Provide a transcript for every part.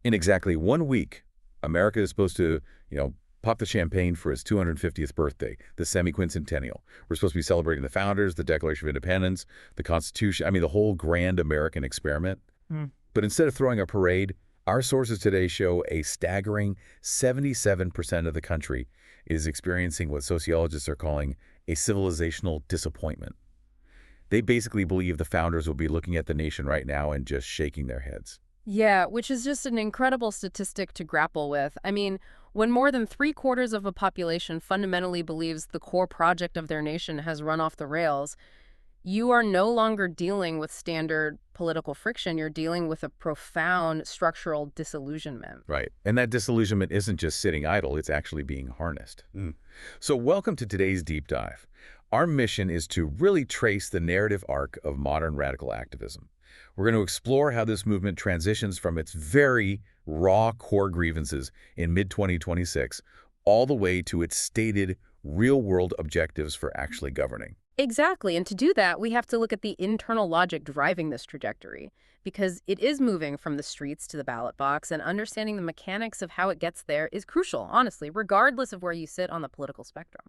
In exactly 1 week, America is supposed to, pop the champagne for its 250th birthday, the Semiquincentennial. We're supposed to be celebrating the founders, the Declaration of Independence, the Constitution, the whole grand American experiment. Hmm. But instead of throwing a parade, our sources today show a staggering 77% of the country is experiencing what sociologists are calling a civilizational disappointment. They basically believe the founders will be looking at the nation right now and just shaking their heads. Yeah, which is just an incredible statistic to grapple with. I mean, when more than three-quarters of a population fundamentally believes the core project of their nation has run off the rails, you are no longer dealing with standard political friction. You're dealing with a profound structural disillusionment. Right. And that disillusionment isn't just sitting idle, it's actually being harnessed. So welcome to today's deep dive. Our mission is to really trace the narrative arc of modern radical activism. We're going to explore how this movement transitions from its very raw core grievances in mid-2026 all the way to its stated real-world objectives for actually governing. Exactly. And to do that, we have to look at the internal logic driving this trajectory, because it is moving from the streets to the ballot box, and understanding the mechanics of how it gets there is crucial, honestly, regardless of where you sit on the political spectrum.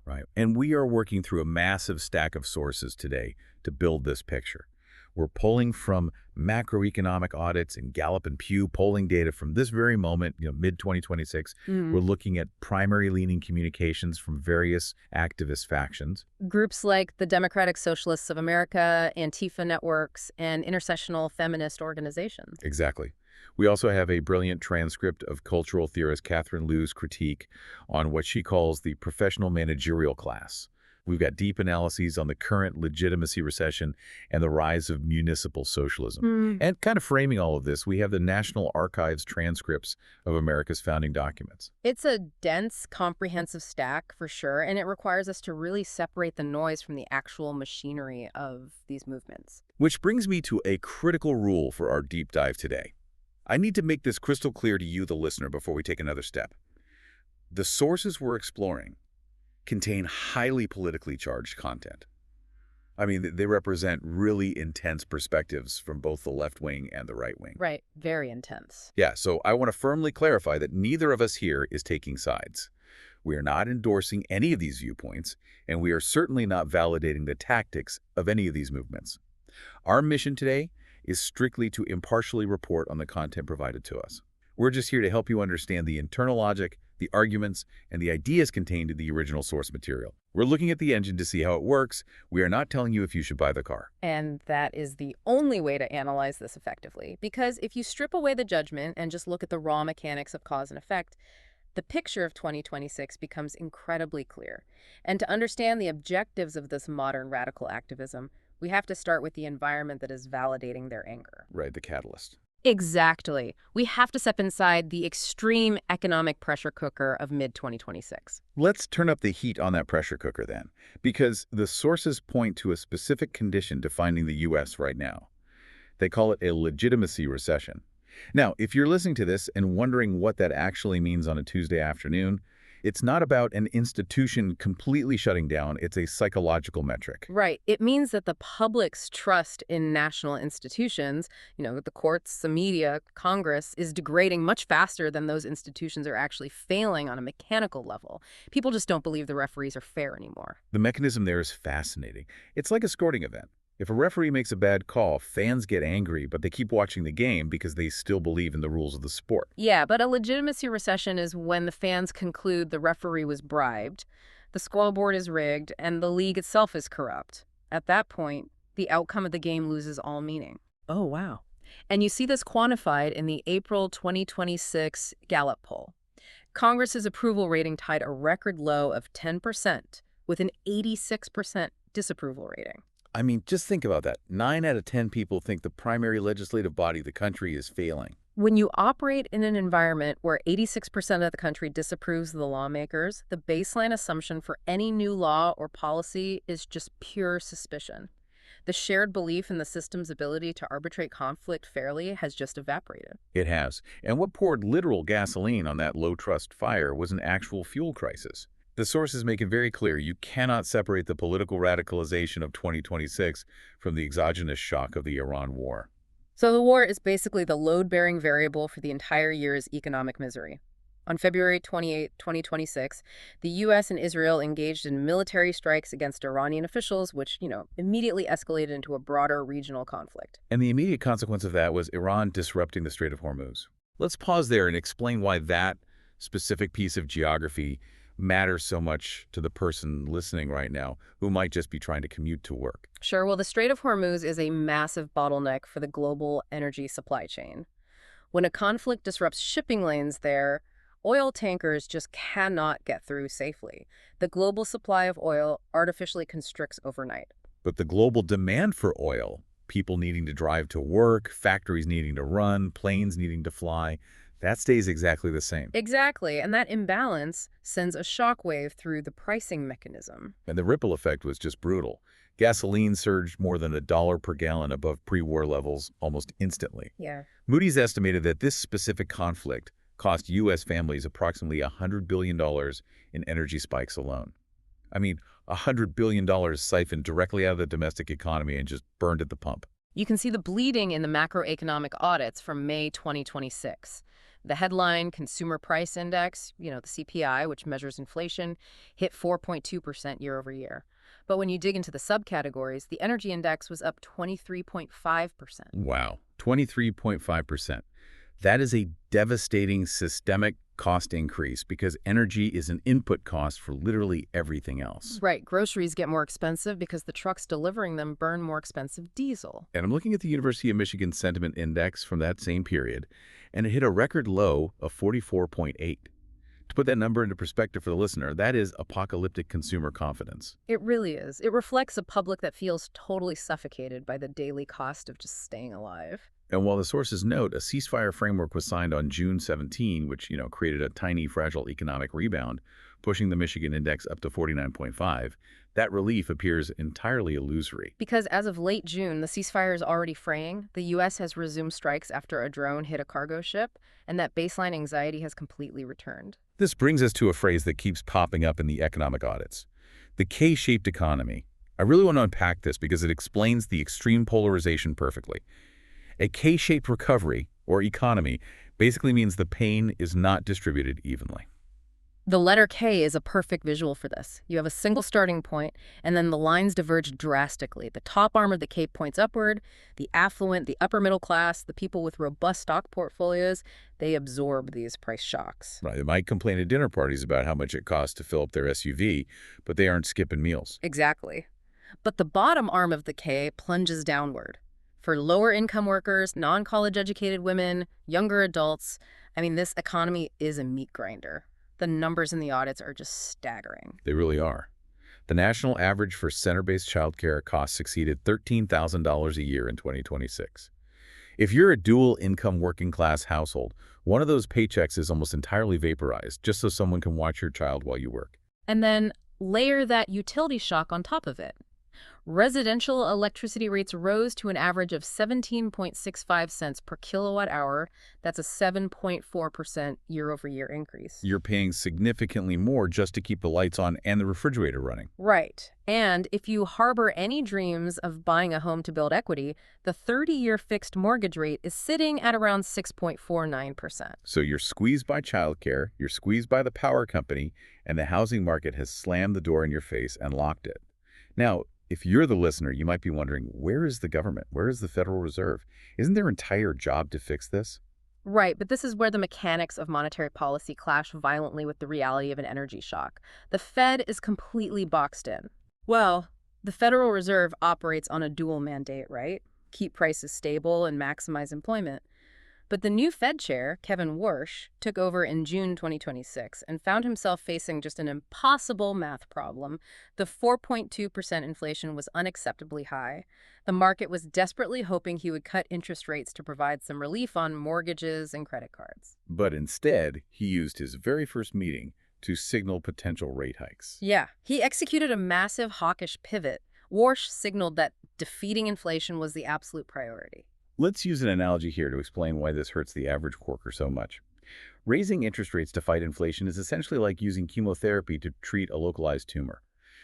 Right. And we are working through a massive stack of sources today to build this picture. We're pulling from macroeconomic audits and Gallup and Pew polling data from this very moment, mid-2026. We're looking at primary-leaning communications from various activist factions. Groups like the Democratic Socialists of America, Antifa networks, and intersectional feminist organizations. Exactly. We also have a brilliant transcript of cultural theorist Catherine Liu's critique on what she calls the professional managerial class. We've got deep analyses on the current legitimacy recession and the rise of municipal socialism. And kind of framing all of this, we have the National Archives transcripts of America's founding documents. It's a dense, comprehensive stack, for sure, and it requires us to really separate the noise from the actual machinery of these movements. Which brings me to a critical rule for our deep dive today. I need to make this crystal clear to you, the listener, before we take another step. The sources we're exploring contain highly politically charged content. They represent really intense perspectives from both the left wing and the right wing. Right. Very intense. Yeah, so I want to firmly clarify that neither of us here is taking sides. We are not endorsing any of these viewpoints, and we are certainly not validating the tactics of any of these movements. Our mission today is strictly to impartially report on the content provided to us. We're just here to help you understand the internal logic, the arguments, and the ideas contained in the original source material. We're looking at the engine to see how it works. We are not telling you if you should buy the car. And that is the only way to analyze this effectively, because if you strip away the judgment and just look at the raw mechanics of cause and effect, the picture of 2026 becomes incredibly clear. And to understand the objectives of this modern radical activism, we have to start with the environment that is validating their anger. Right, the catalyst. Exactly. We have to step inside the extreme economic pressure cooker of mid-2026. Let's turn up the heat on that pressure cooker then, because the sources point to a specific condition defining the U.S. right now. They call it a legitimacy recession. Now, if you're listening to this and wondering what that actually means on a Tuesday afternoon, it's not about an institution completely shutting down. It's a psychological metric. Right. It means that the public's trust in national institutions, the courts, the media, Congress, is degrading much faster than those institutions are actually failing on a mechanical level. People just don't believe the referees are fair anymore. The mechanism there is fascinating. It's like a sporting event. If a referee makes a bad call, fans get angry, but they keep watching the game because they still believe in the rules of the sport. Yeah, but a legitimacy recession is when the fans conclude the referee was bribed, the scoreboard is rigged, and the league itself is corrupt. At that point, the outcome of the game loses all meaning. Oh, wow. And you see this quantified in the April 2026 Gallup poll. Congress's approval rating tied a record low of 10%, with an 86% disapproval rating. Just think about that. 9 out of 10 people think the primary legislative body of the country is failing. When you operate in an environment where 86% of the country disapproves of the lawmakers, the baseline assumption for any new law or policy is just pure suspicion. The shared belief in the system's ability to arbitrate conflict fairly has just evaporated. It has. And what poured literal gasoline on that low-trust fire was an actual fuel crisis. The sources make it very clear you cannot separate the political radicalization of 2026 from the exogenous shock of the Iran war. So the war is basically the load-bearing variable for the entire year's economic misery. On February 28, 2026, the U.S. and Israel engaged in military strikes against Iranian officials, which, immediately escalated into a broader regional conflict. And the immediate consequence of that was Iran disrupting the Strait of Hormuz. Let's pause there and explain why that specific piece of geography matters so much to the person listening right now who might just be trying to commute to work. Sure, well, the Strait of Hormuz is a massive bottleneck for the global energy supply chain. When a conflict disrupts shipping lanes there, oil tankers just cannot get through safely. The global supply of oil artificially constricts overnight. But the global demand for oil, people needing to drive to work, factories needing to run, planes needing to fly, that stays exactly the same. Exactly, and that imbalance sends a shockwave through the pricing mechanism. And the ripple effect was just brutal. Gasoline surged more than $1 per gallon above pre-war levels almost instantly. Yeah. Moody's estimated that this specific conflict cost U.S. families approximately $100 billion in energy spikes alone. I mean, $100 billion siphoned directly out of the domestic economy and just burned at the pump. You can see the bleeding in the macroeconomic audits from May 2026. The headline Consumer Price Index, the CPI, which measures inflation, hit 4.2% year over year. But when you dig into the subcategories, the energy index was up 23.5%. Wow, 23.5%. That is a devastating systemic cost increase because energy is an input cost for literally everything else. Right, groceries get more expensive because the trucks delivering them burn more expensive diesel. And I'm looking at the University of Michigan Sentiment Index from that same period, and it hit a record low of 44.8. To put that number into perspective for the listener, that is apocalyptic consumer confidence. It really is. It reflects a public that feels totally suffocated by the daily cost of just staying alive. And while the sources note a ceasefire framework was signed on June 17, which, created a tiny, fragile economic rebound, pushing the Michigan index up to 49.5, that relief appears entirely illusory. Because as of late June, the ceasefire is already fraying. The U.S. has resumed strikes after a drone hit a cargo ship, and that baseline anxiety has completely returned. This brings us to a phrase that keeps popping up in the economic audits: the K-shaped economy. I really want to unpack this because it explains the extreme polarization perfectly. A K-shaped recovery, or economy, basically means the pain is not distributed evenly. The letter K is a perfect visual for this. You have a single starting point, and then the lines diverge drastically. The top arm of the K points upward. The affluent, the upper middle class, the people with robust stock portfolios, they absorb these price shocks. Right, they might complain at dinner parties about how much it costs to fill up their SUV, but they aren't skipping meals. Exactly. But the bottom arm of the K plunges downward. For lower-income workers, non-college educated women, younger adults, this economy is a meat grinder. The numbers in the audits are just staggering. They really are. The national average for center-based childcare costs exceeded $13,000 a year in 2026. If you're a dual-income working-class household, one of those paychecks is almost entirely vaporized just so someone can watch your child while you work. And then layer that utility shock on top of it. Residential electricity rates rose to an average of 17.65 cents per kilowatt hour. That's a 7.4% year-over-year increase. You're paying significantly more just to keep the lights on and the refrigerator running. Right. And if you harbor any dreams of buying a home to build equity, the 30-year fixed mortgage rate is sitting at around 6.49%. So you're squeezed by childcare, you're squeezed by the power company, and the housing market has slammed the door in your face and locked it. Now, if you're the listener, you might be wondering, where is the government? Where is the Federal Reserve? Isn't their entire job to fix this? Right, but this is where the mechanics of monetary policy clash violently with the reality of an energy shock. The Fed is completely boxed in. Well, the Federal Reserve operates on a dual mandate, right? Keep prices stable and maximize employment. But the new Fed chair, Kevin Warsh, took over in June 2026 and found himself facing just an impossible math problem. The 4.2% inflation was unacceptably high. The market was desperately hoping he would cut interest rates to provide some relief on mortgages and credit cards. But instead, he used his very first meeting to signal potential rate hikes. Yeah, he executed a massive hawkish pivot. Warsh signaled that defeating inflation was the absolute priority. Let's use an analogy here to explain why this hurts the average worker so much. Raising interest rates to fight inflation is essentially like using chemotherapy to treat a localized tumor.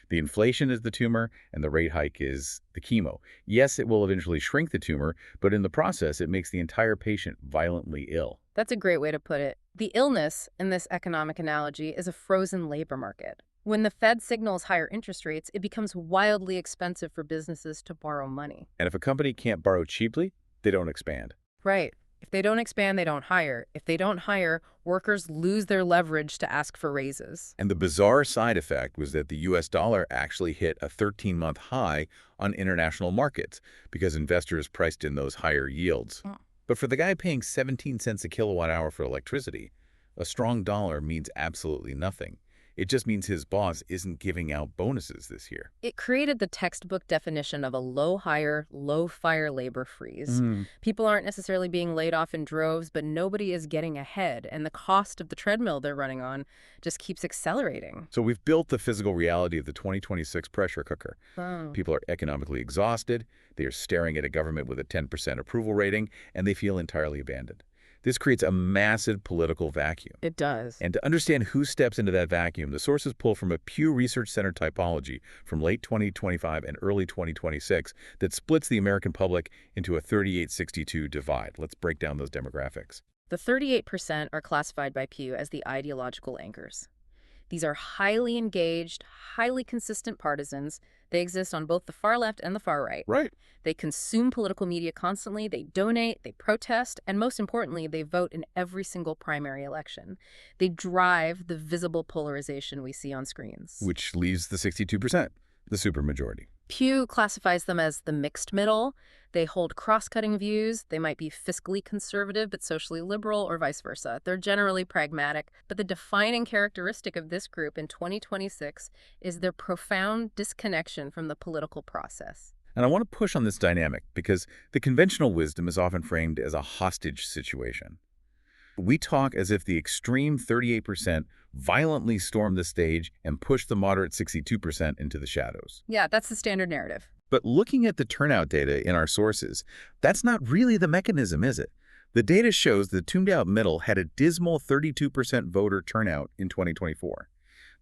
The inflation is the tumor, and the rate hike is the chemo. Yes, it will eventually shrink the tumor, but in the process, it makes the entire patient violently ill. That's a great way to put it. The illness in this economic analogy is a frozen labor market. When the Fed signals higher interest rates, it becomes wildly expensive for businesses to borrow money. And if a company can't borrow cheaply, they don't expand. Right. If they don't expand, they don't hire. If they don't hire, workers lose their leverage to ask for raises. And the bizarre side effect was that the US dollar actually hit a 13-month high on international markets because investors priced in those higher yields. Mm. But for the guy paying 17 cents a kilowatt hour for electricity, a strong dollar means absolutely nothing. It just means his boss isn't giving out bonuses this year. It created the textbook definition of a low-hire, low-fire labor freeze. People aren't necessarily being laid off in droves, but nobody is getting ahead, and the cost of the treadmill they're running on just keeps accelerating. So we've built the physical reality of the 2026 pressure cooker. Oh. People are economically exhausted, they are staring at a government with a 10% approval rating, and they feel entirely abandoned. This creates a massive political vacuum. It does. And to understand who steps into that vacuum, the sources pull from a Pew Research Center typology from late 2025 and early 2026 that splits the American public into a 38-62 divide. Let's break down those demographics. The 38% are classified by Pew as the ideological anchors. These are highly engaged, highly consistent partisans. They exist on both the far left and the far right. Right. They consume political media constantly, they donate, they protest, and most importantly, they vote in every single primary election. They drive the visible polarization we see on screens. Which leaves the 62%, the supermajority. Pew classifies them as the mixed middle. They hold cross-cutting views. They might be fiscally conservative but socially liberal or vice versa. They're generally pragmatic, but the defining characteristic of this group in 2026 is their profound disconnection from the political process. And I want to push on this dynamic because the conventional wisdom is often framed as a hostage situation. We talk as if the extreme 38% violently stormed the stage and pushed the moderate 62% into the shadows. Yeah, that's the standard narrative. But looking at the turnout data in our sources, that's not really the mechanism, is it? The data shows the tuned-out middle had a dismal 32% voter turnout in 2024.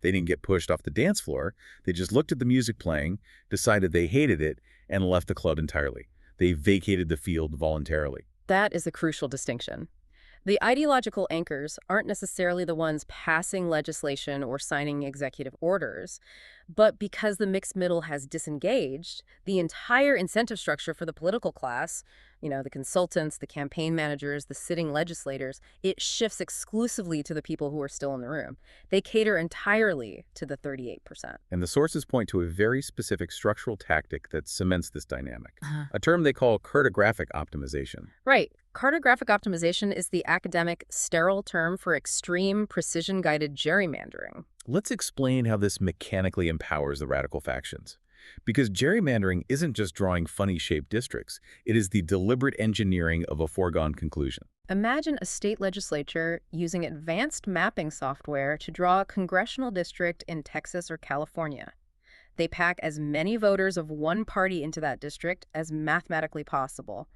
They didn't get pushed off the dance floor. They just looked at the music playing, decided they hated it, and left the club entirely. They vacated the field voluntarily. That is a crucial distinction. The ideological anchors aren't necessarily the ones passing legislation or signing executive orders, but because the mixed middle has disengaged, the entire incentive structure for the political class, the consultants, the campaign managers, the sitting legislators, it shifts exclusively to the people who are still in the room. They cater entirely to the 38%. And the sources point to a very specific structural tactic that cements this dynamic, a term they call cartographic optimization. Right. Cartographic optimization is the academic, sterile term for extreme, precision-guided gerrymandering. Let's explain how this mechanically empowers the radical factions. Because gerrymandering isn't just drawing funny-shaped districts. It is the deliberate engineering of a foregone conclusion. Imagine a state legislature using advanced mapping software to draw a congressional district in Texas or California. They pack as many voters of one party into that district as mathematically possible.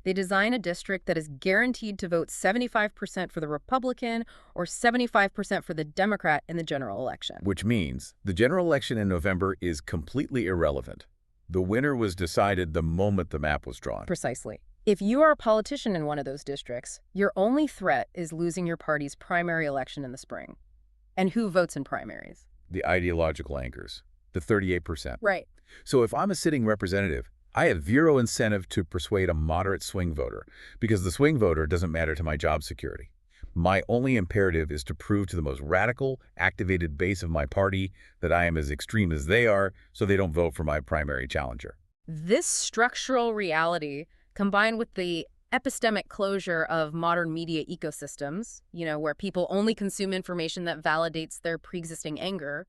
They design a district that is guaranteed to vote 75% for the Republican or 75% for the Democrat in the general election. Which means the general election in November is completely irrelevant. The winner was decided the moment the map was drawn. Precisely. If you are a politician in one of those districts, your only threat is losing your party's primary election in the spring. And who votes in primaries? The ideological anchors. The 38%. Right. So if I'm a sitting representative, I have zero incentive to persuade a moderate swing voter because the swing voter doesn't matter to my job security. My only imperative is to prove to the most radical, activated base of my party that I am as extreme as they are so they don't vote for my primary challenger. This structural reality, combined with the epistemic closure of modern media ecosystems, where people only consume information that validates their pre-existing anger,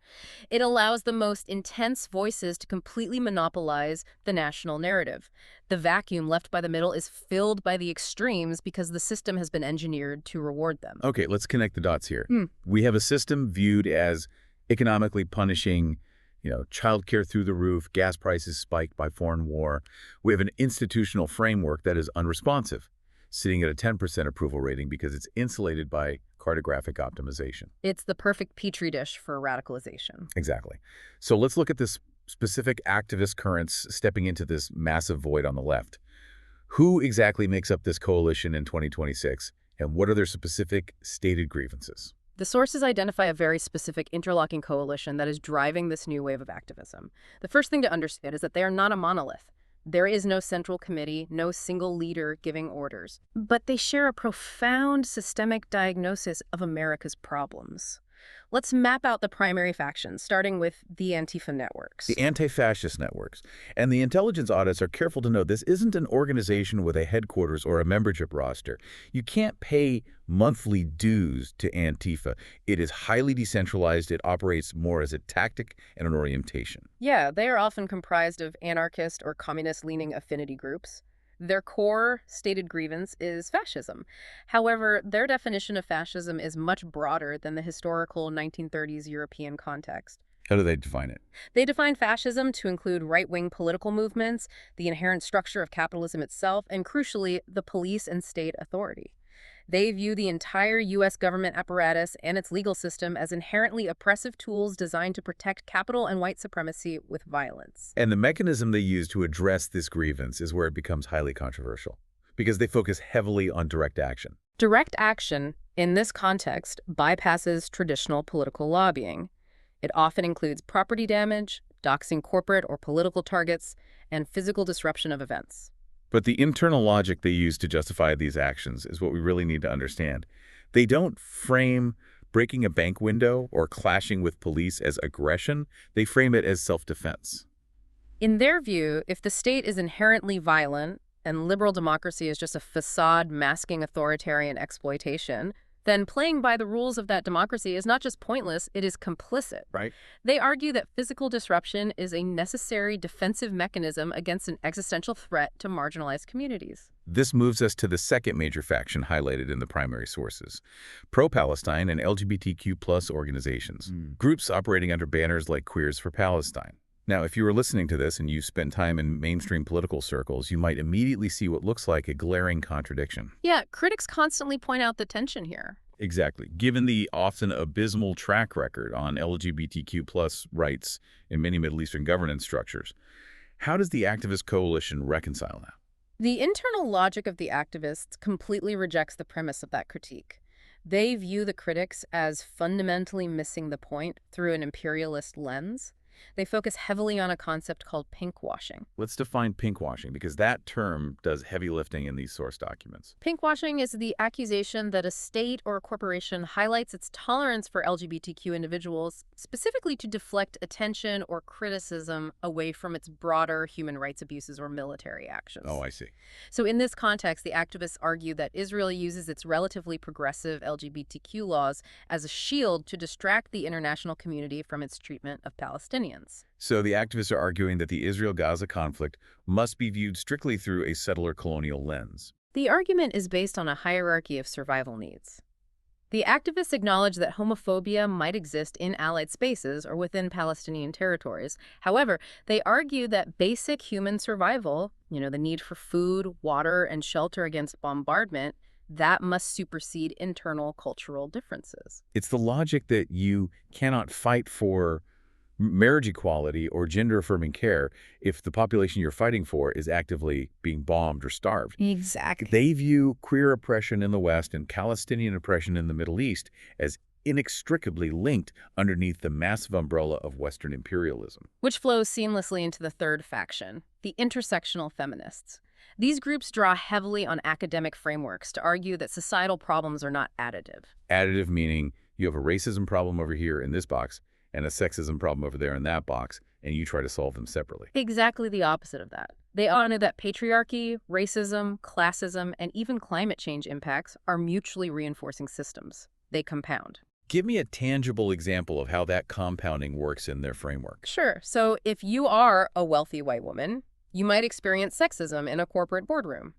it allows the most intense voices to completely monopolize the national narrative. The vacuum left by the middle is filled by the extremes because the system has been engineered to reward them. Okay, let's connect the dots here. We have a system viewed as economically punishing childcare through the roof, gas prices spiked by foreign war. We have an institutional framework that is unresponsive, sitting at a 10% approval rating because it's insulated by cartographic optimization. It's the perfect petri dish for radicalization. Exactly. So let's look at this specific activist currents stepping into this massive void on the left. Who exactly makes up this coalition in 2026, and what are their specific stated grievances? The sources identify a very specific interlocking coalition that is driving this new wave of activism. The first thing to understand is that they are not a monolith. There is no central committee, no single leader giving orders. But they share a profound systemic diagnosis of America's problems. Let's map out the primary factions, starting with the Antifa networks. The anti-fascist networks. And the intelligence audits are careful to note this isn't an organization with a headquarters or a membership roster. You can't pay monthly dues to Antifa. It is highly decentralized. It operates more as a tactic and an orientation. Yeah, they are often comprised of anarchist or communist-leaning affinity groups. Their core stated grievance is fascism. However, their definition of fascism is much broader than the historical 1930s European context. How do they define it? They define fascism to include right-wing political movements, the inherent structure of capitalism itself, and crucially, the police and state authority. They view the entire U.S. government apparatus and its legal system as inherently oppressive tools designed to protect capital and white supremacy with violence. And the mechanism they use to address this grievance is where it becomes highly controversial, because they focus heavily on direct action. Direct action, in this context, bypasses traditional political lobbying. It often includes property damage, doxing corporate or political targets, and physical disruption of events. But the internal logic they use to justify these actions is what we really need to understand. They don't frame breaking a bank window or clashing with police as aggression. They frame it as self-defense. In their view, if the state is inherently violent and liberal democracy is just a facade masking authoritarian exploitation, then playing by the rules of that democracy is not just pointless, it is complicit. Right. They argue that physical disruption is a necessary defensive mechanism against an existential threat to marginalized communities. This moves us to the second major faction highlighted in the primary sources: pro-Palestine and LGBTQ+ organizations, groups operating under banners like Queers for Palestine. Now, if you were listening to this and you spent time in mainstream political circles, you might immediately see what looks like a glaring contradiction. Yeah, critics constantly point out the tension here. Exactly. Given the often abysmal track record on LGBTQ+ rights in many Middle Eastern governance structures, how does the activist coalition reconcile that? The internal logic of the activists completely rejects the premise of that critique. They view the critics as fundamentally missing the point through an imperialist lens. They focus heavily on a concept called pinkwashing. Let's define pinkwashing, because that term does heavy lifting in these source documents. Pinkwashing is the accusation that a state or a corporation highlights its tolerance for LGBTQ individuals, specifically to deflect attention or criticism away from its broader human rights abuses or military actions. Oh, I see. So in this context, the activists argue that Israel uses its relatively progressive LGBTQ laws as a shield to distract the international community from its treatment of Palestinians. So the activists are arguing that the Israel-Gaza conflict must be viewed strictly through a settler colonial lens. The argument is based on a hierarchy of survival needs. The activists acknowledge that homophobia might exist in Allied spaces or within Palestinian territories. However, they argue that basic human survival, the need for food, water, and shelter against bombardment, that must supersede internal cultural differences. It's the logic that you cannot fight for marriage equality or gender-affirming care if the population you're fighting for is actively being bombed or starved. Exactly. They view queer oppression in the West and Palestinian oppression in the Middle East as inextricably linked underneath the massive umbrella of Western imperialism. Which flows seamlessly into the third faction, the intersectional feminists. These groups draw heavily on academic frameworks to argue that societal problems are not additive. Additive meaning you have a racism problem over here in this box and a sexism problem over there in that box, and you try to solve them separately. Exactly the opposite of that. They argue that patriarchy, racism, classism, and even climate change impacts are mutually reinforcing systems. They compound. Give me a tangible example of how that compounding works in their framework. Sure. So if you are a wealthy white woman, you might experience sexism in a corporate boardroom.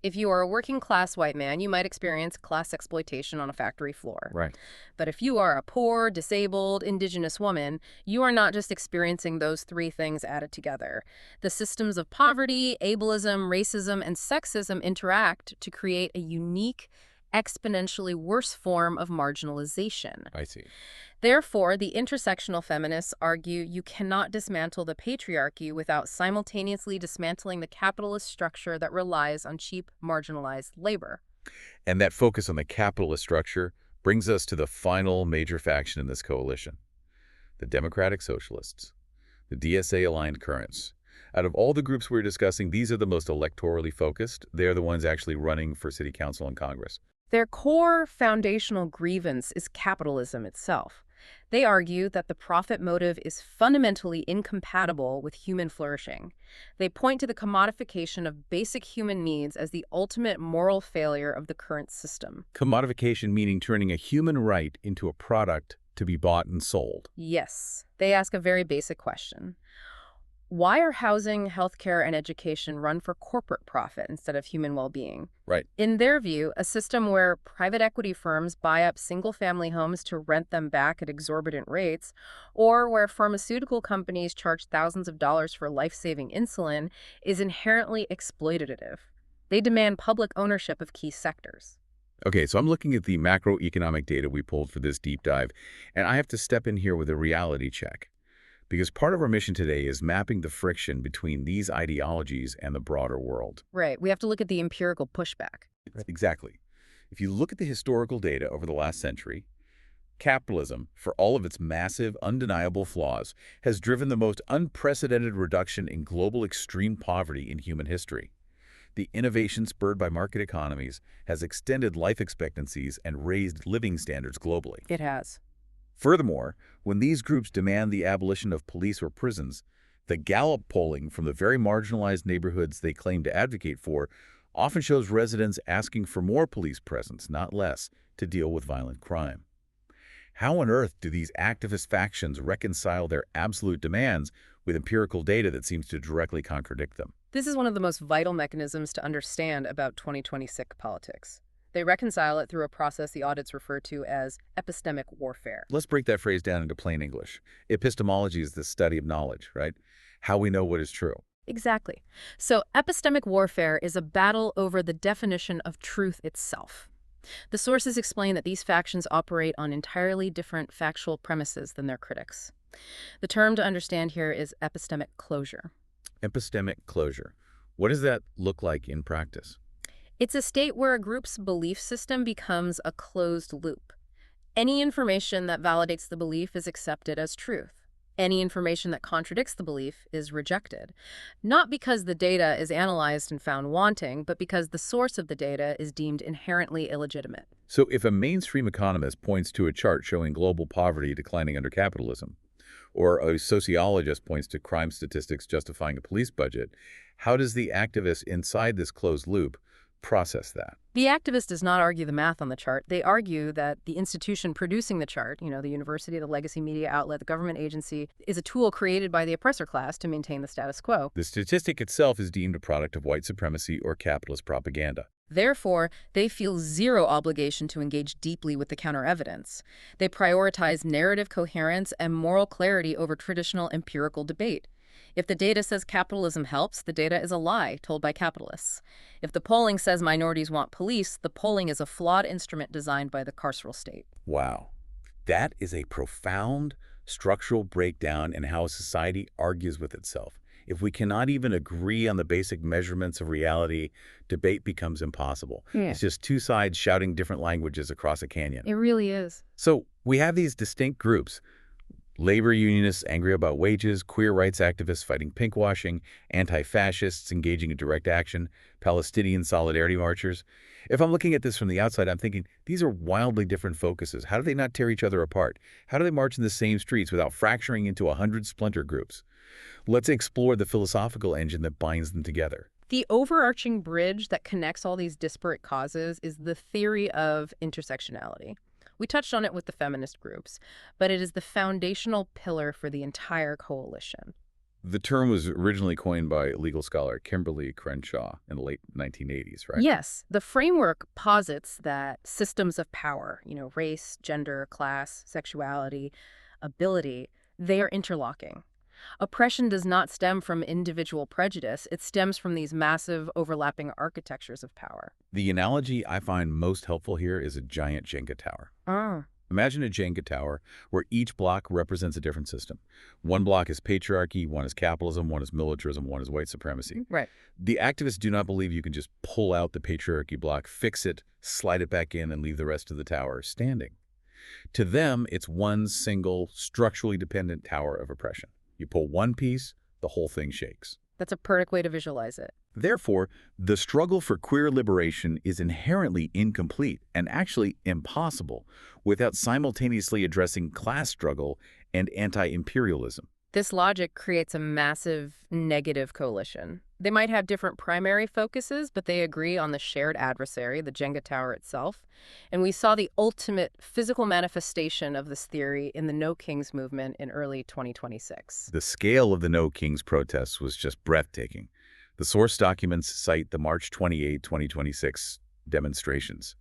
If you are a working-class white man, you might experience class exploitation on a factory floor. Right. But if you are a poor, disabled, indigenous woman, you are not just experiencing those three things added together. The systems of poverty, ableism, racism, and sexism interact to create a unique exponentially worse form of marginalization. I see. Therefore, the intersectional feminists argue you cannot dismantle the patriarchy without simultaneously dismantling the capitalist structure that relies on cheap, marginalized labor. And that focus on the capitalist structure brings us to the final major faction in this coalition, the Democratic Socialists, the DSA-aligned currents. Out of all the groups we're discussing, these are the most electorally focused. They're the ones actually running for city council and Congress. Their core foundational grievance is capitalism itself. They argue that the profit motive is fundamentally incompatible with human flourishing. They point to the commodification of basic human needs as the ultimate moral failure of the current system. Commodification meaning turning a human right into a product to be bought and sold. Yes, they ask a very basic question. Why are housing, healthcare, and education run for corporate profit instead of human well-being? Right. In their view, a system where private equity firms buy up single-family homes to rent them back at exorbitant rates, or where pharmaceutical companies charge thousands of dollars for life-saving insulin, is inherently exploitative. They demand public ownership of key sectors. Okay, so I'm looking at the macroeconomic data we pulled for this deep dive, and I have to step in here with a reality check. Because part of our mission today is mapping the friction between these ideologies and the broader world. Right. We have to look at the empirical pushback. Exactly. If you look at the historical data over the last century, capitalism, for all of its massive, undeniable flaws, has driven the most unprecedented reduction in global extreme poverty in human history. The innovation spurred by market economies has extended life expectancies and raised living standards globally. It has. Furthermore, when these groups demand the abolition of police or prisons, the Gallup polling from the very marginalized neighborhoods they claim to advocate for often shows residents asking for more police presence, not less, to deal with violent crime. How on earth do these activist factions reconcile their absolute demands with empirical data that seems to directly contradict them? This is one of the most vital mechanisms to understand about 2026 politics. They reconcile it through a process the audits refer to as epistemic warfare. Let's break that phrase down into plain English. Epistemology is the study of knowledge, right? How we know what is true. Exactly. So epistemic warfare is a battle over the definition of truth itself. The sources explain that these factions operate on entirely different factual premises than their critics. The term to understand here is epistemic closure. Epistemic closure. What does that look like in practice? It's a state where a group's belief system becomes a closed loop. Any information that validates the belief is accepted as truth. Any information that contradicts the belief is rejected, not because the data is analyzed and found wanting, but because the source of the data is deemed inherently illegitimate. So if a mainstream economist points to a chart showing global poverty declining under capitalism, or a sociologist points to crime statistics justifying a police budget, how does the activist inside this closed loop process that? The activist does not argue the math on the chart. They argue that the institution producing the chart, the university, the legacy media outlet, the government agency, is a tool created by the oppressor class to maintain the status quo. The statistic itself is deemed a product of white supremacy or capitalist propaganda. Therefore, they feel zero obligation to engage deeply with the counter-evidence. They prioritize narrative coherence and moral clarity over traditional empirical debate. If the data says capitalism helps, the data is a lie told by capitalists. If the polling says minorities want police, the polling is a flawed instrument designed by the carceral state. Wow. That is a profound structural breakdown in how society argues with itself. If we cannot even agree on the basic measurements of reality, debate becomes impossible. Yeah. It's just two sides shouting different languages across a canyon. It really is. So we have these distinct groups. Labor unionists angry about wages, queer rights activists fighting pinkwashing, anti-fascists engaging in direct action, Palestinian solidarity marchers. If I'm looking at this from the outside, I'm thinking, these are wildly different focuses. How do they not tear each other apart? How do they march in the same streets without fracturing into 100 splinter groups? Let's explore the philosophical engine that binds them together. The overarching bridge that connects all these disparate causes is the theory of intersectionality. We touched on it with the feminist groups, but it is the foundational pillar for the entire coalition. The term was originally coined by legal scholar Kimberly Crenshaw in the late 1980s, right? Yes, the framework posits that systems of power, race, gender, class, sexuality, ability, they are interlocking. Oppression does not stem from individual prejudice. It stems from these massive overlapping architectures of power. The analogy I find most helpful here is a giant Jenga tower. Ah, Imagine a Jenga tower where each block represents a different system. One block is patriarchy, one is capitalism, one is militarism, one is white supremacy. right. The activists do not believe you can just pull out the patriarchy block, fix it, slide it back in, and leave the rest of the tower standing. To them, it's one single, structurally dependent tower of oppression. You pull one piece, the whole thing shakes. That's a perfect way to visualize it. Therefore, the struggle for queer liberation is inherently incomplete and actually impossible without simultaneously addressing class struggle and anti-imperialism. This logic creates a massive negative coalition. They might have different primary focuses, but they agree on the shared adversary, the Jenga tower itself. And we saw the ultimate physical manifestation of this theory in the No Kings movement in early 2026. The scale of the No Kings protests was just breathtaking. The source documents cite the March 28, 2026 demonstrations.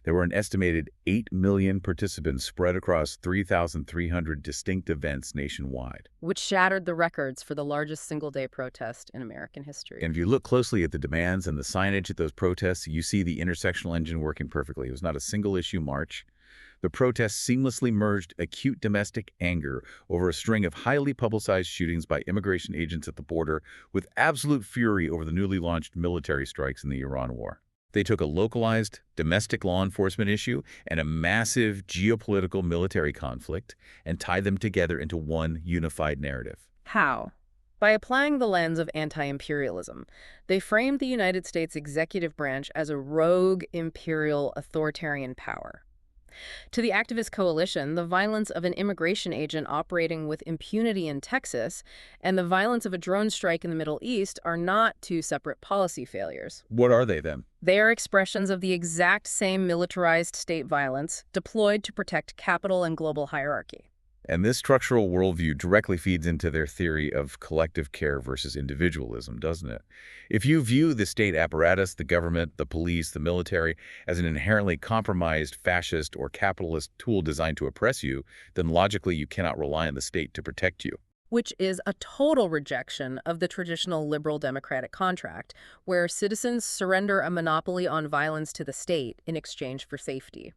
There were an estimated 8 million participants spread across 3,300 distinct events nationwide. Which shattered the records for the largest single-day protest in American history. And if you look closely at the demands and the signage at those protests, you see the intersectional engine working perfectly. It was not a single-issue march. The protests seamlessly merged acute domestic anger over a string of highly publicized shootings by immigration agents at the border with absolute fury over the newly launched military strikes in the Iran war. They took a localized domestic law enforcement issue and a massive geopolitical military conflict and tied them together into one unified narrative. How? By applying the lens of anti-imperialism, they framed the United States executive branch as a rogue imperial authoritarian power. To the activist coalition, the violence of an immigration agent operating with impunity in Texas and the violence of a drone strike in the Middle East are not two separate policy failures. What are they then? They are expressions of the exact same militarized state violence deployed to protect capital and global hierarchy. And this structural worldview directly feeds into their theory of collective care versus individualism, doesn't it? If you view the state apparatus, the government, the police, the military, as an inherently compromised, fascist, or capitalist tool designed to oppress you, then logically you cannot rely on the state to protect you. Which is a total rejection of the traditional liberal democratic contract, where citizens surrender a monopoly on violence to the state in exchange for safety.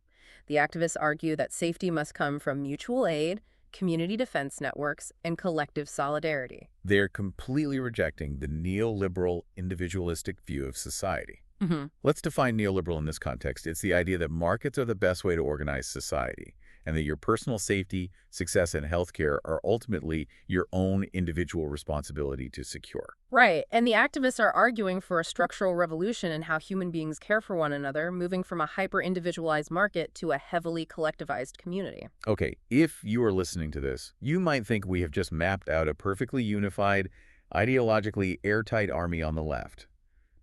The activists argue that safety must come from mutual aid, community defense networks, and collective solidarity. They're completely rejecting the neoliberal individualistic view of society. Mm-hmm. Let's define neoliberal in this context. It's the idea that markets are the best way to organize society, and that your personal safety, success, and healthcare are ultimately your own individual responsibility to secure. Right, and the activists are arguing for a structural revolution in how human beings care for one another, moving from a hyper-individualized market to a heavily collectivized community. Okay, if you are listening to this, you might think we have just mapped out a perfectly unified, ideologically airtight army on the left.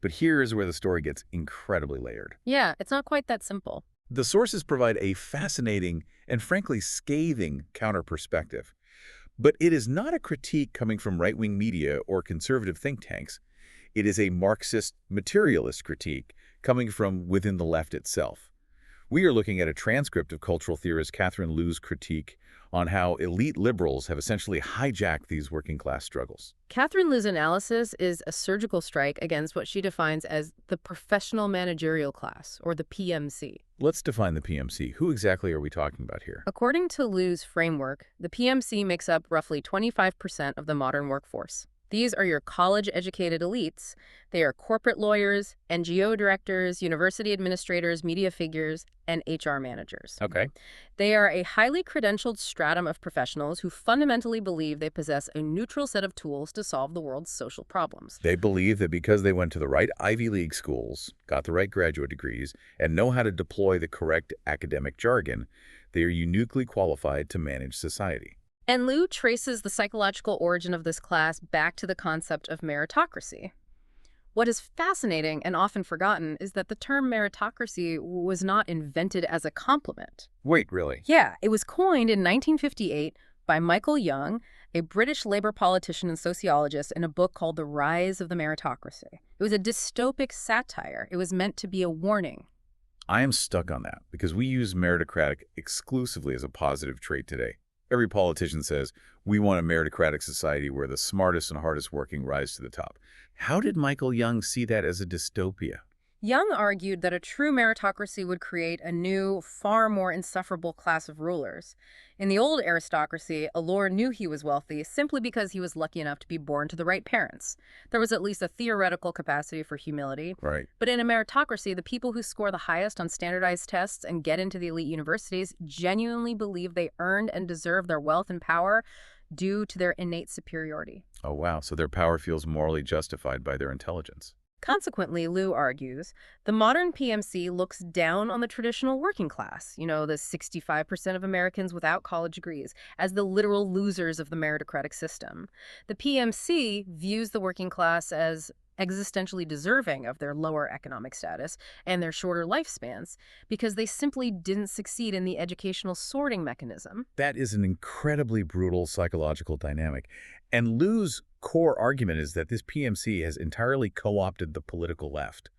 But here's where the story gets incredibly layered. Yeah, it's not quite that simple. The sources provide a fascinating and frankly scathing counter-perspective. But it is not a critique coming from right-wing media or conservative think tanks. It is a Marxist materialist critique coming from within the left itself. We are looking at a transcript of cultural theorist Catherine Liu's critique on how elite liberals have essentially hijacked these working-class struggles. Catherine Liu's analysis is a surgical strike against what she defines as the professional managerial class, or the PMC. Let's define the PMC. Who exactly are we talking about here? According to Liu's framework, the PMC makes up roughly 25% of the modern workforce. These are your college-educated elites. They are corporate lawyers, NGO directors, university administrators, media figures, and HR managers. Okay. They are a highly credentialed stratum of professionals who fundamentally believe they possess a neutral set of tools to solve the world's social problems. They believe that because they went to the right Ivy League schools, got the right graduate degrees, and know how to deploy the correct academic jargon, they are uniquely qualified to manage society. And Liu traces the psychological origin of this class back to the concept of meritocracy. What is fascinating and often forgotten is that the term meritocracy was not invented as a compliment. Wait, really? Yeah, it was coined in 1958 by Michael Young, a British Labour politician and sociologist, in a book called The Rise of the Meritocracy. It was a dystopic satire. It was meant to be a warning. I am stuck on that because we use meritocratic exclusively as a positive trait today. Every politician says, we want a meritocratic society where the smartest and hardest working rise to the top. How did Michael Young see that as a dystopia? Young argued that a true meritocracy would create a new, far more insufferable class of rulers. In the old aristocracy, a lord knew he was wealthy simply because he was lucky enough to be born to the right parents. There was at least a theoretical capacity for humility. Right. But in a meritocracy, the people who score the highest on standardized tests and get into the elite universities genuinely believe they earned and deserve their wealth and power due to their innate superiority. Oh, wow. So their power feels morally justified by their intelligence. Consequently, Liu argues, the modern PMC looks down on the traditional working class, the 65% of Americans without college degrees, as the literal losers of the meritocratic system. The PMC views the working class as existentially deserving of their lower economic status and their shorter lifespans because they simply didn't succeed in the educational sorting mechanism. That is an incredibly brutal psychological dynamic. And Liu's core argument is that this PMC has entirely co-opted the political left.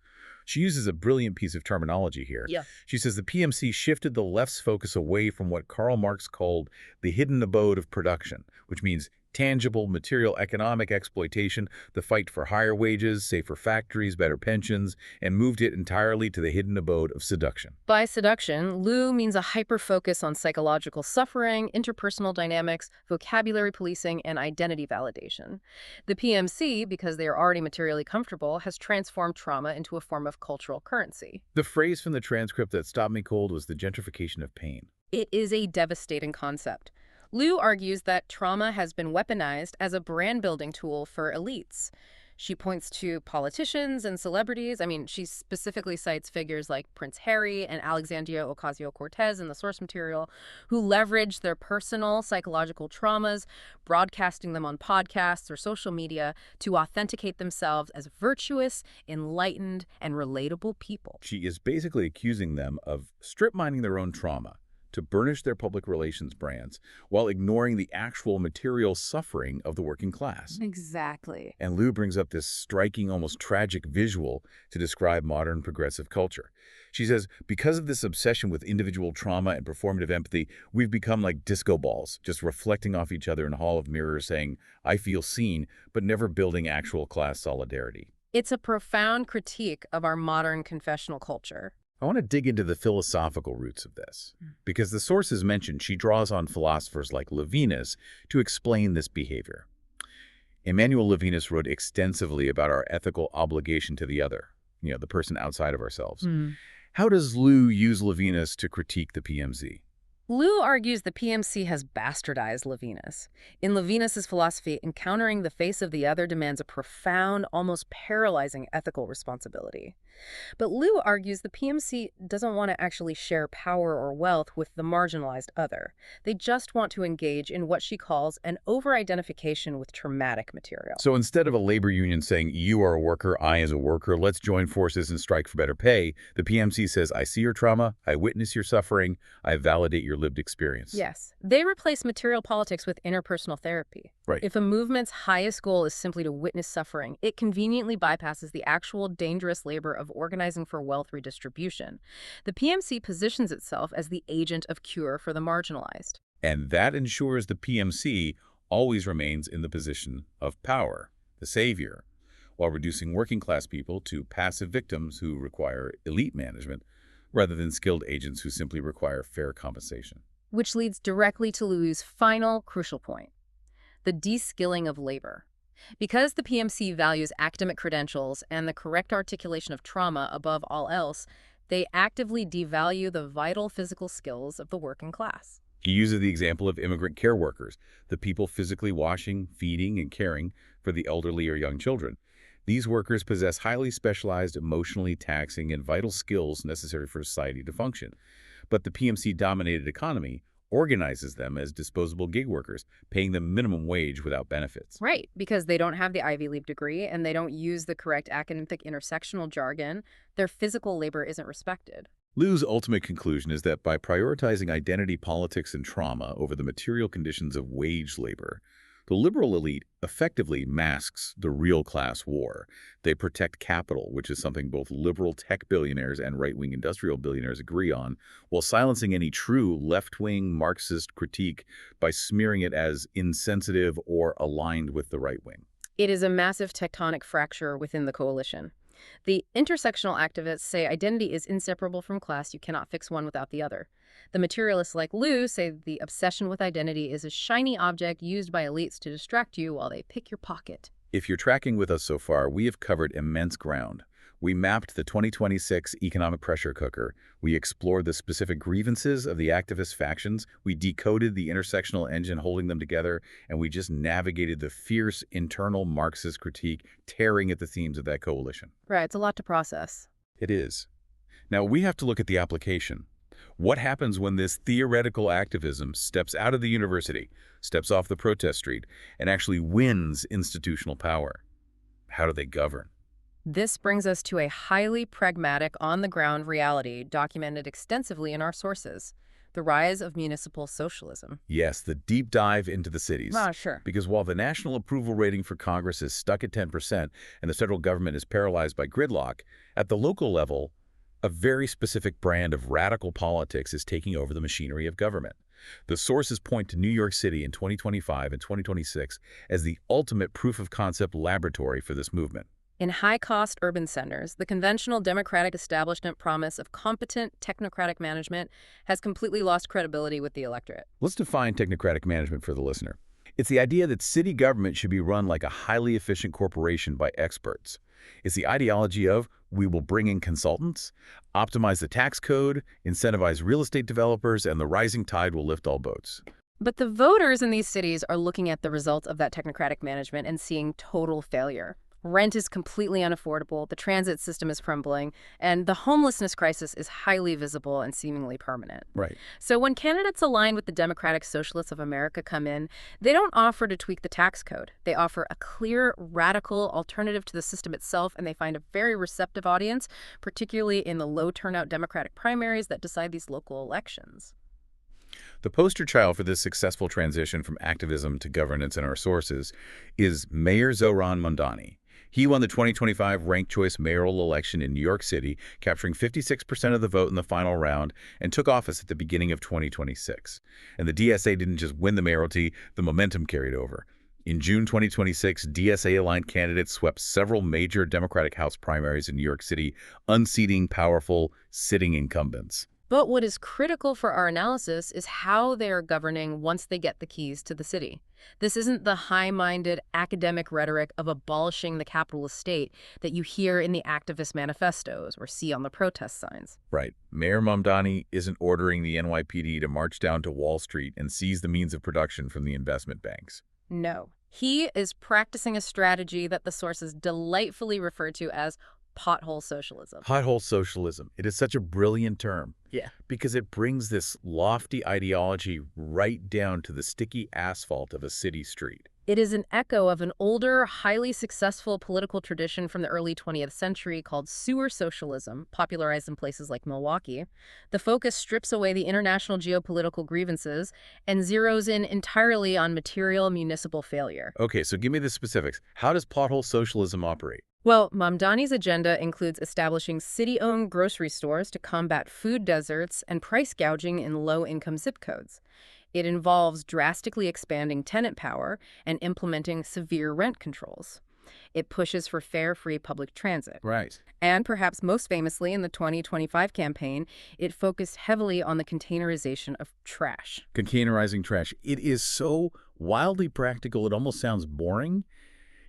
She uses a brilliant piece of terminology here. Yeah. She says the PMC shifted the left's focus away from what Karl Marx called the hidden abode of production, which means tangible, material economic exploitation, the fight for higher wages, safer factories, better pensions, and moved it entirely to the hidden abode of seduction. By seduction, Liu means a hyper-focus on psychological suffering, interpersonal dynamics, vocabulary policing, and identity validation. The PMC, because they are already materially comfortable, has transformed trauma into a form of cultural currency. The phrase from the transcript that stopped me cold was the gentrification of pain. It is a devastating concept. Liu argues that trauma has been weaponized as a brand-building tool for elites. She points to politicians and celebrities. She specifically cites figures like Prince Harry and Alexandria Ocasio-Cortez in the source material, who leverage their personal psychological traumas, broadcasting them on podcasts or social media to authenticate themselves as virtuous, enlightened, and relatable people. She is basically accusing them of strip mining their own trauma to burnish their public relations brands while ignoring the actual material suffering of the working class. Exactly. And Liu brings up this striking, almost tragic visual to describe modern progressive culture. She says, because of this obsession with individual trauma and performative empathy, we've become like disco balls, just reflecting off each other in a hall of mirrors saying, I feel seen, but never building actual class solidarity. It's a profound critique of our modern confessional culture. I want to dig into the philosophical roots of this, because the sources mentioned she draws on philosophers like Levinas to explain this behavior. Emmanuel Levinas wrote extensively about our ethical obligation to the other, the person outside of ourselves. How does Liu use Levinas to critique the PMC? Liu argues the PMC has bastardized Levinas. In Levinas's philosophy, encountering the face of the other demands a profound, almost paralyzing ethical responsibility. But Liu argues the PMC doesn't want to actually share power or wealth with the marginalized other. They just want to engage in what she calls an over-identification with traumatic material. So instead of a labor union saying, you are a worker, I as a worker, let's join forces and strike for better pay, the PMC says, I see your trauma, I witness your suffering, I validate your lived experience. Yes. They replace material politics with interpersonal therapy. Right. If a movement's highest goal is simply to witness suffering, it conveniently bypasses the actual dangerous labor of organizing for wealth redistribution. The PMC positions itself as the agent of cure for the marginalized. And that ensures the PMC always remains in the position of power, the savior, while reducing working-class people to passive victims who require elite management rather than skilled agents who simply require fair compensation. Which leads directly to Liu's final crucial point, the de-skilling of labor. Because the PMC values academic credentials and the correct articulation of trauma above all else, they actively devalue the vital physical skills of the working class. He uses the example of immigrant care workers, the people physically washing, feeding, and caring for the elderly or young children. These workers possess highly specialized, emotionally taxing, and vital skills necessary for society to function. But the PMC-dominated economy organizes them as disposable gig workers, paying them minimum wage without benefits. Right, because they don't have the Ivy League degree and they don't use the correct academic intersectional jargon, their physical labor isn't respected. Liu's ultimate conclusion is that by prioritizing identity politics and trauma over the material conditions of wage labor, The liberal elite effectively masks the real class war. They protect capital, which is something both liberal tech billionaires and right-wing industrial billionaires agree on, while silencing any true left-wing Marxist critique by smearing it as insensitive or aligned with the right wing. It is a massive tectonic fracture within the coalition. The intersectional activists say identity is inseparable from class. You cannot fix one without the other. The materialists like Liu say the obsession with identity is a shiny object used by elites to distract you while they pick your pocket. If you're tracking with us so far, we have covered immense ground. We mapped the 2026 economic pressure cooker. We explored the specific grievances of the activist factions. We decoded the intersectional engine holding them together, and we just navigated the fierce internal Marxist critique tearing at the themes of that coalition. Right, it's a lot to process. It is. Now, we have to look at the application. What happens when this theoretical activism steps out of the university, steps off the protest street, and actually wins institutional power? How do they govern? This brings us to a highly pragmatic, on-the-ground reality documented extensively in our sources: the rise of municipal socialism. Yes, the deep dive into the cities. Sure. Because while the national approval rating for Congress is stuck at 10% and the federal government is paralyzed by gridlock, at the local level, a very specific brand of radical politics is taking over the machinery of government. The sources point to New York City in 2025 and 2026 as the ultimate proof-of-concept laboratory for this movement. In high-cost urban centers, the conventional democratic establishment promise of competent technocratic management has completely lost credibility with the electorate. Let's define technocratic management for the listener. It's the idea that city government should be run like a highly efficient corporation by experts. It's the ideology of we will bring in consultants, optimize the tax code, incentivize real estate developers, and the rising tide will lift all boats. But the voters in these cities are looking at the results of that technocratic management and seeing total failure. Rent is completely unaffordable, the transit system is crumbling, and the homelessness crisis is highly visible and seemingly permanent. Right. So when candidates aligned with the Democratic Socialists of America come in, they don't offer to tweak the tax code. They offer a clear, radical alternative to the system itself, and they find a very receptive audience, particularly in the low-turnout Democratic primaries that decide these local elections. The poster child for this successful transition from activism to governance in our sources is Mayor Zohran Mamdani. He won the 2025 ranked choice mayoral election in New York City, capturing 56% of the vote in the final round, and took office at the beginning of 2026. And the DSA didn't just win the mayoralty, the momentum carried over. In June 2026, DSA-aligned candidates swept several major Democratic House primaries in New York City, unseating powerful sitting incumbents. But what is critical for our analysis is how they are governing once they get the keys to the city. This isn't the high-minded academic rhetoric of abolishing the capitalist state that you hear in the activist manifestos or see on the protest signs. Right. Mayor Mamdani isn't ordering the NYPD to march down to Wall Street and seize the means of production from the investment banks. No. He is practicing a strategy that the sources delightfully refer to as pothole socialism. Pothole socialism. It is such a brilliant term. Yeah. Because it brings this lofty ideology right down to the sticky asphalt of a city street. It is an echo of an older, highly successful political tradition from the early 20th century called sewer socialism, popularized in places like Milwaukee. The focus strips away the international geopolitical grievances and zeroes in entirely on material municipal failure. Okay, so give me the specifics. How does pothole socialism operate? Well, Mamdani's agenda includes establishing city-owned grocery stores to combat food deserts and price gouging in low-income zip codes. It involves drastically expanding tenant power and implementing severe rent controls. It pushes for fare-free public transit. Right. And perhaps most famously in the 2025 campaign, it focused heavily on the containerization of trash. Containerizing trash. It is so wildly practical, it almost sounds boring.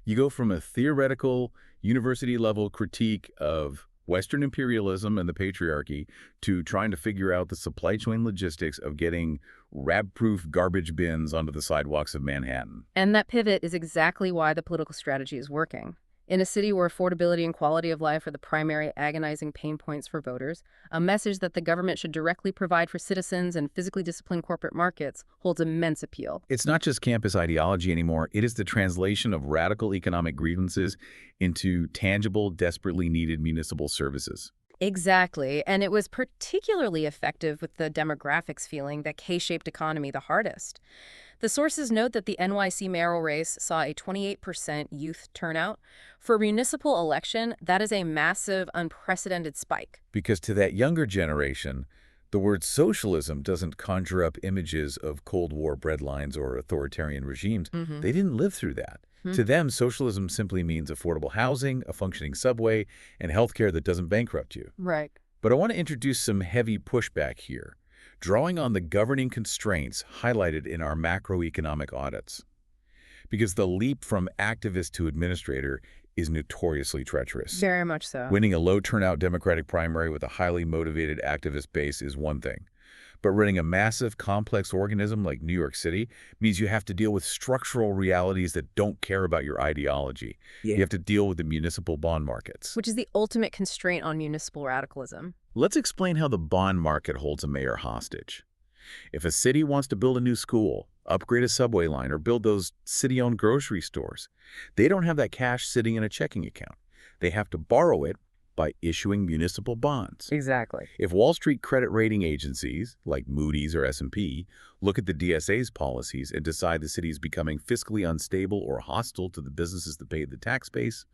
You go from a theoretical, university-level critique of Western imperialism and the patriarchy to trying to figure out the supply chain logistics of getting rab-proof garbage bins onto the sidewalks of Manhattan. And that pivot is exactly why the political strategy is working. In a city where affordability and quality of life are the primary agonizing pain points for voters, a message that the government should directly provide for citizens and physically disciplined corporate markets holds immense appeal. It's not just campus ideology anymore. It is the translation of radical economic grievances into tangible, desperately needed municipal services. Exactly, and it was particularly effective with the demographics feeling that K-shaped economy the hardest. The sources note that the NYC mayoral race saw a 28% youth turnout. For a municipal election, that is a massive, unprecedented spike. Because to that younger generation, the word socialism doesn't conjure up images of Cold War breadlines or authoritarian regimes. Mm-hmm. They didn't live through that. To them, socialism simply means affordable housing, a functioning subway, and healthcare that doesn't bankrupt you. Right. But I want to introduce some heavy pushback here, drawing on the governing constraints highlighted in our macroeconomic audits. Because the leap from activist to administrator is notoriously treacherous. Very much so. Winning a low-turnout Democratic primary with a highly motivated activist base is one thing. But running a massive, complex organism like New York City means you have to deal with structural realities that don't care about your ideology. Yeah. You have to deal with the municipal bond markets. Which is the ultimate constraint on municipal radicalism. Let's explain how the bond market holds a mayor hostage. If a city wants to build a new school, upgrade a subway line, or build those city-owned grocery stores, they don't have that cash sitting in a checking account. They have to borrow it by issuing municipal bonds. Exactly. If Wall Street credit rating agencies, like Moody's or S&P, look at the DSA's policies and decide the city is becoming fiscally unstable or hostile to the businesses that pay the tax base,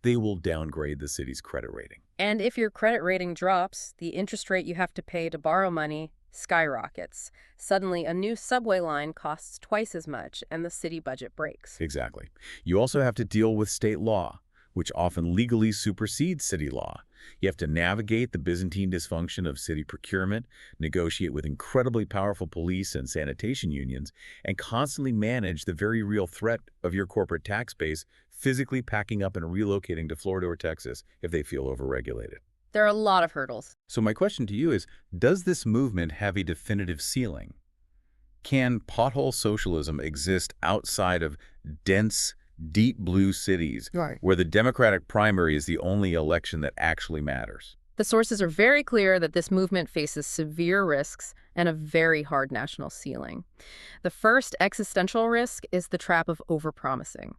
they will downgrade the city's credit rating. And if your credit rating drops, the interest rate you have to pay to borrow money skyrockets. Suddenly, a new subway line costs twice as much, and the city budget breaks. Exactly. You also have to deal with state law, which often legally supersedes city law. You have to navigate the Byzantine dysfunction of city procurement, negotiate with incredibly powerful police and sanitation unions, and constantly manage the very real threat of your corporate tax base physically packing up and relocating to Florida or Texas if they feel overregulated. There are a lot of hurdles. So my question to you is, does this movement have a definitive ceiling? Can pothole socialism exist outside of dense, deep blue cities where the Democratic primary is the only election that actually matters? The sources are very clear that this movement faces severe risks and a very hard national ceiling. The first existential risk is the trap of overpromising.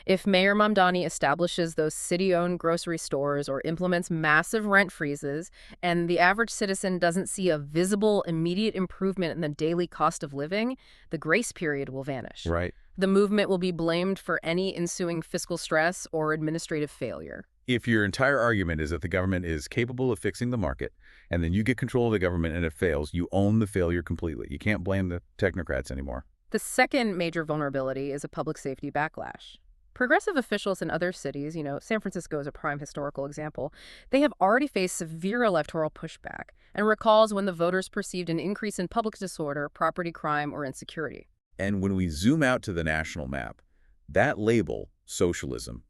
If Mayor Mamdani establishes those city-owned grocery stores or implements massive rent freezes, and the average citizen doesn't see a visible, immediate improvement in the daily cost of living, the grace period will vanish. Right. The movement will be blamed for any ensuing fiscal stress or administrative failure. If your entire argument is that the government is capable of fixing the market, and then you get control of the government and it fails, you own the failure completely. You can't blame the technocrats anymore. The second major vulnerability is a public safety backlash. Progressive officials in other cities, San Francisco is a prime historical example, they have already faced severe electoral pushback and recalls when the voters perceived an increase in public disorder, property crime, or insecurity. And when we zoom out to the national map, that label, socialism,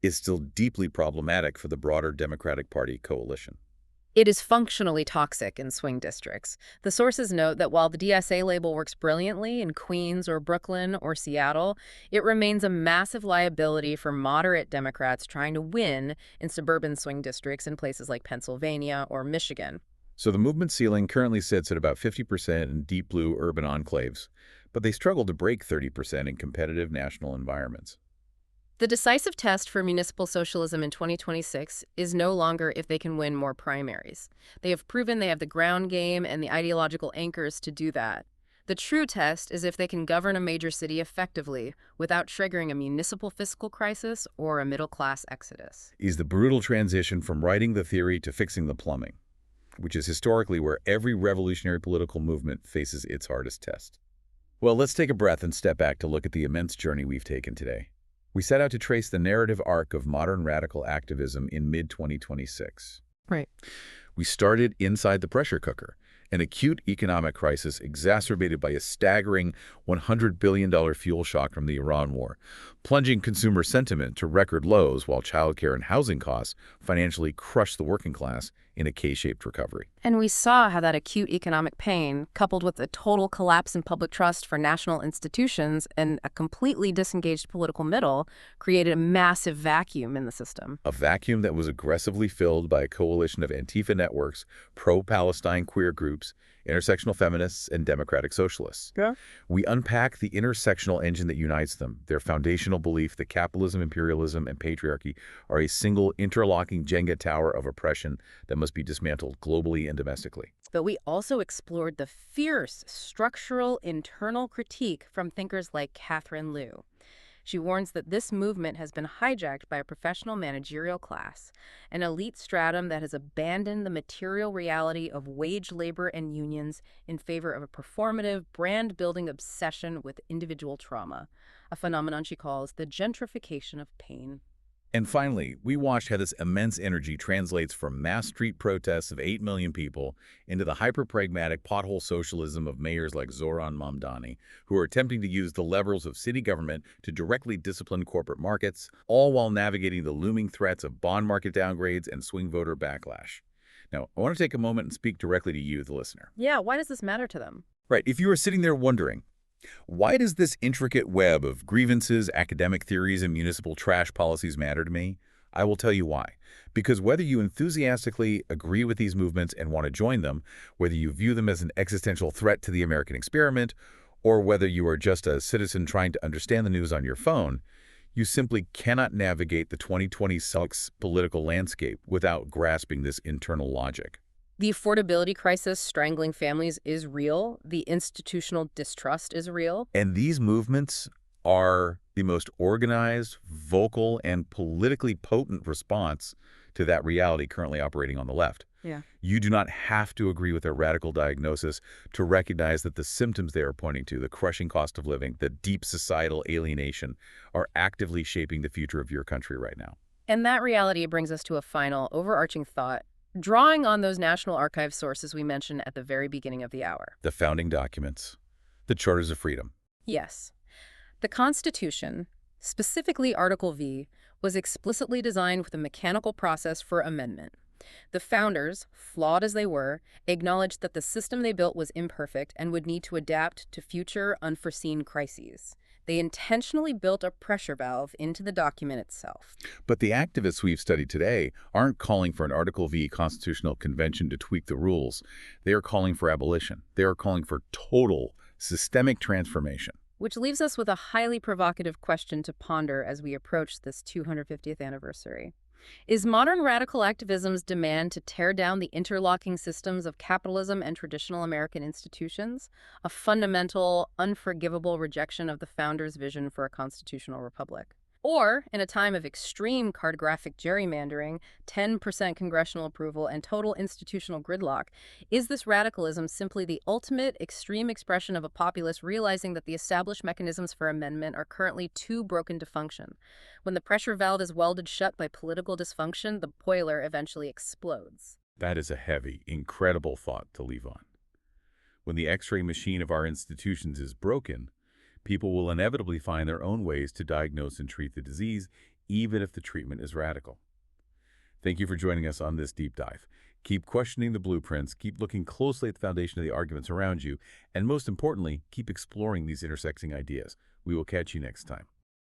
is still deeply problematic for the broader Democratic Party coalition. It is functionally toxic in swing districts. The sources note that while the DSA label works brilliantly in Queens or Brooklyn or Seattle, it remains a massive liability for moderate Democrats trying to win in suburban swing districts in places like Pennsylvania or Michigan. So the movement ceiling currently sits at about 50% in deep blue urban enclaves, but they struggle to break 30% in competitive national environments. The decisive test for municipal socialism in 2026 is no longer if they can win more primaries. They have proven they have the ground game and the ideological anchors to do that. The true test is if they can govern a major city effectively without triggering a municipal fiscal crisis or a middle-class exodus. Is the brutal transition from writing the theory to fixing the plumbing, which is historically where every revolutionary political movement faces its hardest test. Well, let's take a breath and step back to look at the immense journey we've taken today. We set out to trace the narrative arc of modern radical activism in mid-2026. Right. We started inside the pressure cooker, an acute economic crisis exacerbated by a staggering $100 billion fuel shock from the Iran war, plunging consumer sentiment to record lows while childcare and housing costs financially crushed the working class in a K-shaped recovery. And we saw how that acute economic pain, coupled with a total collapse in public trust for national institutions and a completely disengaged political middle, created a massive vacuum in the system. A vacuum that was aggressively filled by a coalition of Antifa networks, pro-Palestine queer groups, intersectional feminists, and democratic socialists. Yeah. We unpack the intersectional engine that unites them, their foundational belief that capitalism, imperialism, and patriarchy are a single interlocking Jenga tower of oppression that must be dismantled globally and domestically. But we also explored the fierce structural internal critique from thinkers like Catherine Liu. She warns that this movement has been hijacked by a professional managerial class, an elite stratum that has abandoned the material reality of wage labor and unions in favor of a performative, brand-building obsession with individual trauma, a phenomenon she calls the gentrification of pain. And finally, we watched how this immense energy translates from mass street protests of 8 million people into the hyper-pragmatic pothole socialism of mayors like Zoran Mamdani, who are attempting to use the levers of city government to directly discipline corporate markets, all while navigating the looming threats of bond market downgrades and swing voter backlash. Now, I want to take a moment and speak directly to you, the listener. Yeah, why does this matter to them? Right, if you are sitting there wondering, why does this intricate web of grievances, academic theories, and municipal trash policies matter to me? I will tell you why. Because whether you enthusiastically agree with these movements and want to join them, whether you view them as an existential threat to the American experiment, or whether you are just a citizen trying to understand the news on your phone, you simply cannot navigate the 2026 political landscape without grasping this internal logic. The affordability crisis strangling families is real. The institutional distrust is real. And these movements are the most organized, vocal, and politically potent response to that reality currently operating on the left. Yeah. You do not have to agree with their radical diagnosis to recognize that the symptoms they are pointing to, the crushing cost of living, the deep societal alienation, are actively shaping the future of your country right now. And that reality brings us to a final, overarching thought, drawing on those National Archives sources we mentioned at the very beginning of the hour. The founding documents, the Charters of Freedom. Yes. The Constitution, specifically Article V, was explicitly designed with a mechanical process for amendment. The founders, flawed as they were, acknowledged that the system they built was imperfect and would need to adapt to future unforeseen crises. They intentionally built a pressure valve into the document itself. But the activists we've studied today aren't calling for an Article V constitutional convention to tweak the rules. They are calling for abolition. They are calling for total, systemic transformation. Which leaves us with a highly provocative question to ponder as we approach this 250th anniversary. Is modern radical activism's demand to tear down the interlocking systems of capitalism and traditional American institutions a fundamental, unforgivable rejection of the founders' vision for a constitutional republic? Or, in a time of extreme cartographic gerrymandering, 10% congressional approval, and total institutional gridlock, is this radicalism simply the ultimate extreme expression of a populace realizing that the established mechanisms for amendment are currently too broken to function? When the pressure valve is welded shut by political dysfunction, the boiler eventually explodes. That is a heavy, incredible thought to leave on. When the X-ray machine of our institutions is broken, people will inevitably find their own ways to diagnose and treat the disease, even if the treatment is radical. Thank you for joining us on this deep dive. Keep questioning the blueprints, keep looking closely at the foundation of the arguments around you, and most importantly, keep exploring these intersecting ideas. We will catch you next time.